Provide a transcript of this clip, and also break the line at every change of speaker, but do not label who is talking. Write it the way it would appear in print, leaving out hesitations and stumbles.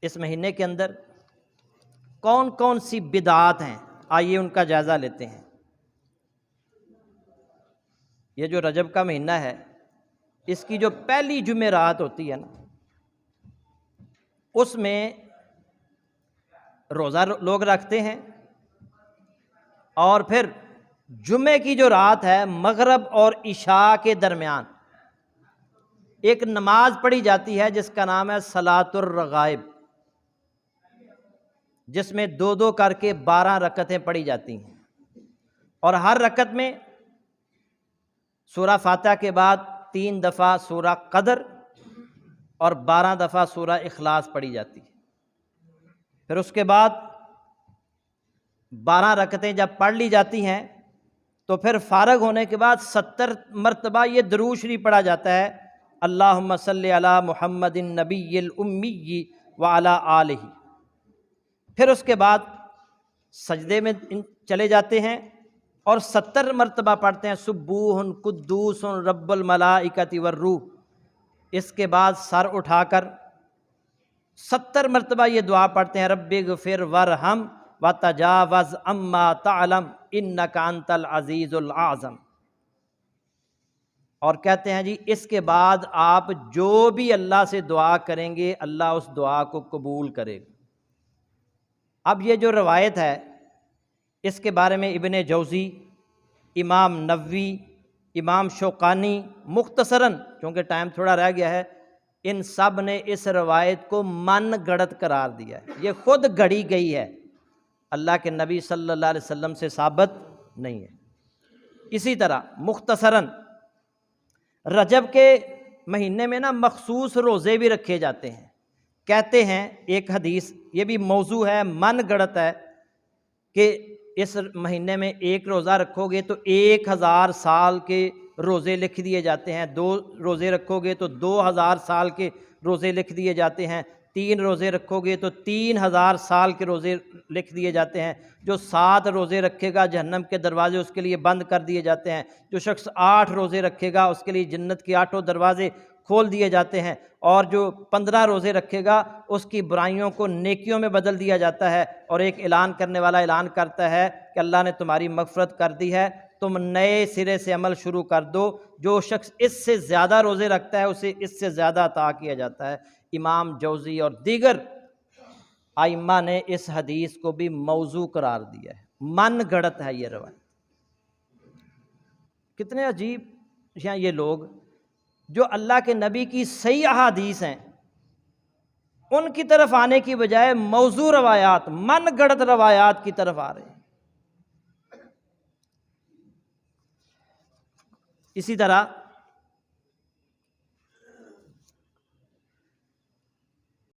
اس مہینے کے اندر کون کون سی بدعات ہیں، آئیے ان کا جائزہ لیتے ہیں۔ یہ جو رجب کا مہینہ ہے، اس کی جو پہلی جمعرات ہوتی ہے نا، اس میں روزہ لوگ رکھتے ہیں، اور پھر جمعے کی جو رات ہے مغرب اور عشاء کے درمیان ایک نماز پڑھی جاتی ہے جس کا نام ہے صلاۃ الرغائب، جس میں دو دو کر کے 12 رکعتیں پڑھی جاتی ہیں، اور ہر رکعت میں سورہ فاتحہ کے بعد 3 دفعہ سورہ قدر اور 12 دفعہ سورہ اخلاص پڑھی جاتی ہے۔ پھر اس کے بعد 12 رکعتیں جب پڑھ لی جاتی ہیں تو پھر فارغ ہونے کے بعد 70 مرتبہ یہ درود شریف پڑھا جاتا ہے، اللہم صلی علی محمد النبی الامی وعلی آلہ۔ پھر اس کے بعد سجدے میں چلے جاتے ہیں اور 70 مرتبہ پڑھتے ہیں سبوح قدوس رب الملائکۃ والروح۔ اس کے بعد سر اٹھا کر 70 مرتبہ یہ دعا پڑھتے ہیں، رب اغفر وارحم وتجاوز عما تعلم انک انت العزیز الاعظم۔ اور کہتے ہیں جی اس کے بعد آپ جو بھی اللہ سے دعا کریں گے اللہ اس دعا کو قبول کرے گا۔ اب یہ جو روایت ہے اس کے بارے میں ابن جوزی، امام نووی، امام شوقانی مختصراً، چونکہ ٹائم تھوڑا رہ گیا ہے، ان سب نے اس روایت کو من گڑت قرار دیا ہے، یہ خود گڑی گئی ہے، اللہ کے نبی صلی اللہ علیہ وسلم سے ثابت نہیں ہے۔ اسی طرح مختصراً رجب کے مہینے میں نا مخصوص روزے بھی رکھے جاتے ہیں۔ کہتے ہیں ایک حدیث، یہ بھی موضوع ہے، من گڑت ہے، کہ اس مہینے میں ایک روزہ رکھو گے تو 1000 سال کے روزے لکھ دیے جاتے ہیں، 2 روزے رکھو گے تو 2000 سال کے روزے لکھ دیے جاتے ہیں، 3 روزے رکھو گے تو 3000 سال کے روزے لکھ دیے جاتے ہیں، جو 7 روزے رکھے گا جہنم کے دروازے اس کے لیے بند کر دیے جاتے ہیں، جو شخص 8 روزے رکھے گا اس کے لیے جنت کے 8 دروازے کھول دیے جاتے ہیں، اور جو 15 روزے رکھے گا اس کی برائیوں کو نیکیوں میں بدل دیا جاتا ہے، اور ایک اعلان کرنے والا اعلان کرتا ہے کہ اللہ نے تمہاری مغفرت کر دی ہے، تم نئے سرے سے عمل شروع کر دو، جو شخص اس سے زیادہ روزے رکھتا ہے اسے اس سے زیادہ عطا کیا جاتا ہے۔ امام جوزی اور دیگر ائمہ نے اس حدیث کو بھی موضوع قرار دیا ہے، من گڑت ہے یہ روایت۔ کتنے عجیب ہیں یہ لوگ جو اللہ کے نبی کی صحیح احادیث ہیں ان کی طرف آنے کی بجائے موضوع روایات، من گڑت روایات کی طرف آ رہے ہیں۔ اسی طرح